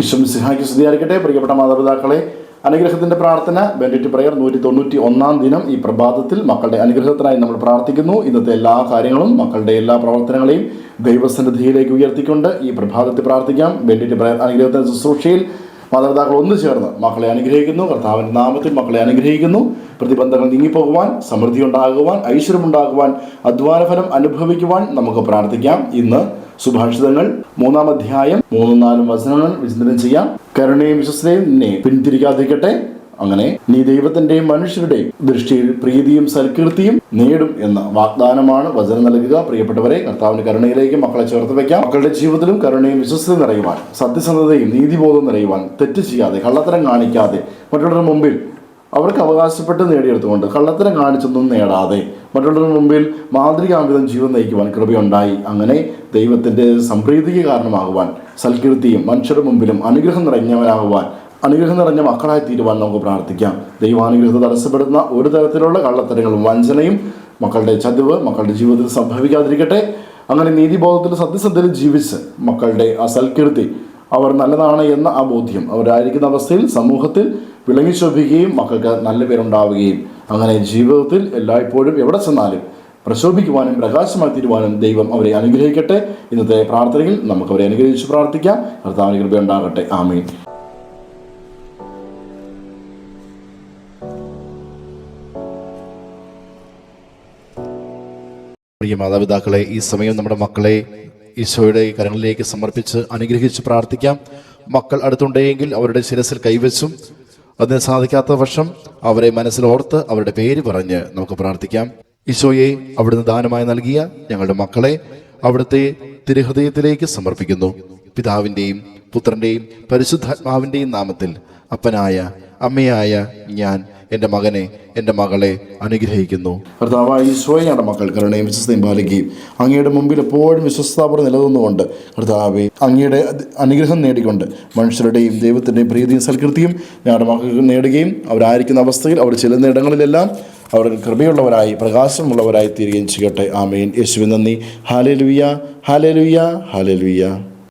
ഈശോ മിശിഹായ്ക്ക് സ്തുതിയായിരിക്കട്ടെ. പ്രിയപ്പെട്ട മാതാപിതാക്കളെ, അനുഗ്രഹത്തിൻ്റെ പ്രാർത്ഥന ബെനഡിക്റ്റ് പ്രയർ 191 ദിനം ഈ പ്രഭാതത്തിൽ മക്കളുടെ അനുഗ്രഹത്തിനായി നമ്മൾ പ്രാർത്ഥിക്കുന്നു. ഇന്നത്തെ എല്ലാ കാര്യങ്ങളും മക്കളുടെ എല്ലാ പ്രവർത്തനങ്ങളെയും ദൈവസന്നിധിയിലേക്ക് ഉയർത്തിക്കൊണ്ട് ഈ പ്രഭാതത്തിൽ പ്രാർത്ഥിക്കാം. ബെനഡിക്റ്റ് പ്രയർ അനുഗ്രഹത്തിൻ്റെ ശുശ്രൂഷയിൽ മാതാപിതാക്കൾ ഒന്നു ചേർന്ന് മക്കളെ അനുഗ്രഹിക്കുന്നു. കർത്താവിൻ്റെ നാമത്തിൽ മക്കളെ അനുഗ്രഹിക്കുന്നു. പ്രതിബന്ധങ്ങൾ നീങ്ങിപ്പോകുവാൻ, സമൃദ്ധി ഉണ്ടാകുവാൻ, ഐശ്വര്യമുണ്ടാകുവാൻ, അധ്വാനഫലം അനുഭവിക്കുവാൻ നമുക്ക് പ്രാർത്ഥിക്കാം. ഇന്ന് സുഭാഷിതങ്ങൾ 3-ാം അധ്യായം 3-4 വചനങ്ങൾ വിചിന്തനം ചെയ്യാം. കരുണയും വിശ്വസ്തയും നിന്നെ പിന്തിരിക്കാതിരിക്കട്ടെ. അങ്ങനെ നീ ദൈവത്തിന്റെയും മനുഷ്യരുടെയും ദൃഷ്ടിയിൽ പ്രീതിയും സൽകീർത്തിയും നേടും എന്ന വാഗ്ദാനമാണ് വചനം നൽകുക. പ്രിയപ്പെട്ടവരെ, കർത്താവിന്റെ കരുണയിലേക്ക് മക്കളെ ചേർത്ത് വയ്ക്കാം. മക്കളുടെ ജീവിതത്തിലും കരുണയും വിശ്വസ്തയും നിറയുവാൻ, സത്യസന്ധതയും നീതിബോധവും നിറയുവാൻ, തെറ്റ് ചെയ്യാതെ, കള്ളത്തരം കാണിക്കാതെ, മറ്റുള്ളവരുടെ മുമ്പിൽ അവർക്ക് അവകാശപ്പെട്ട് നേടിയെടുത്തുകൊണ്ട് കള്ളത്തരം കാണിച്ചൊന്നും നേടാതെ മറ്റുള്ളവരുടെ മുമ്പിൽ മാതൃകാവിധം ജീവൻ നയിക്കുവാൻ കൃപയുണ്ടായി. അങ്ങനെ ദൈവത്തിൻ്റെ സംപ്രീതിക്ക് കാരണമാകുവാൻ, സൽകീർത്തിയും മനുഷ്യരുടെ മുമ്പിലും അനുഗ്രഹം നിറഞ്ഞവനാകുവാൻ, അനുഗ്രഹം നിറഞ്ഞ മക്കളായി തീരുവാൻ നമുക്ക് പ്രാർത്ഥിക്കാം. ദൈവാനുഗ്രഹത്തെ തടസ്സപ്പെടുന്ന ഒരു തരത്തിലുള്ള കള്ളത്തരങ്ങളും വഞ്ചനയും മക്കളുടെ ചതിവ് മക്കളുടെ ജീവിതത്തിൽ സംഭവിക്കാതിരിക്കട്ടെ. അങ്ങനെ നീതിബോധത്തിൽ സത്യസന്ധയിൽ ജീവിച്ച് മക്കളുടെ ആ സൽകീർത്തി, അവർ നല്ലതാണ് എന്ന ആ ബോധ്യം അവരായിരിക്കുന്ന അവസ്ഥയിൽ സമൂഹത്തിൽ വിളങ്ങിശോഭിക്കുകയും മക്കൾക്ക് നല്ല പേരുണ്ടാവുകയും അങ്ങനെ ജീവിതത്തിൽ എല്ലായ്പ്പോഴും എവിടെ ചെന്നാലും പ്രശോഭിക്കുവാനും പ്രകാശമായി തീരുവാനും ദൈവം അവരെ അനുഗ്രഹിക്കട്ടെ. ഇന്നത്തെ പ്രാർത്ഥനയിൽ നമുക്ക് അവരെ അനുഗ്രഹിച്ച് പ്രാർത്ഥിക്കാം. കർത്താവിന്റെ കൃപ ഉണ്ടാകട്ടെ. ആമേൻ. പ്രിയ മാതാപിതാക്കളെ, ഈ സമയം നമ്മുടെ മക്കളെ ഈശോയുടെ കരങ്ങളിലേക്ക് സമർപ്പിച്ച് അനുഗ്രഹിച്ച് പ്രാർത്ഥിക്കാം. മക്കൾ അടുത്തുണ്ടെങ്കിൽ അവരുടെ ശിരസിൽ കൈവച്ചും അതിന് സാധിക്കാത്ത പക്ഷം അവരെ മനസ്സിലോർത്ത് അവരുടെ പേര് പറഞ്ഞ് നമുക്ക് പ്രാർത്ഥിക്കാം. ഈശോയെ, അവിടുന്ന് ദാനമായി നൽകിയ ഞങ്ങളുടെ മക്കളെ അവിടുത്തെ തിരുഹൃദയത്തിലേക്ക് സമർപ്പിക്കുന്നു. പിതാവിൻ്റെയും പുത്രൻ്റെയും പരിശുദ്ധാത്മാവിൻ്റെയും നാമത്തിൽ അപ്പനായ അമ്മയായ ഞാൻ എൻ്റെ മകനെ, എൻ്റെ മകളെ അനുഗ്രഹിക്കുന്നു. കർത്താവായ ഈശോയെ, ഞങ്ങളുടെ മക്കൾ കരുണയും വിശ്വസ്തയും പാലിക്കുകയും അങ്ങയുടെ മുമ്പിൽ എപ്പോഴും വിശ്വസ്താപൂർവ്വം നിലനിന്നുകൊണ്ട് കർത്താവെ അങ്ങയുടെ അനുഗ്രഹം നേടിക്കൊണ്ട് മനുഷ്യരുടെയും ദൈവത്തിൻ്റെയും പ്രീതിയും സൽകീർത്തിയും ഞങ്ങളുടെ മക്കൾക്ക് നേടുകയും അവരായിരിക്കുന്ന അവസ്ഥയിൽ അവർ ചെല്ലുന്ന ഇടങ്ങളിലെല്ലാം അവർ കൃപയുള്ളവരായി പ്രകാശമുള്ളവരായി തീരുകയും ചെയ്യട്ടെ. ആമേൻ. യേശുവിൻ നന്ദി. Hallelujah, hallelujah, hallelujah.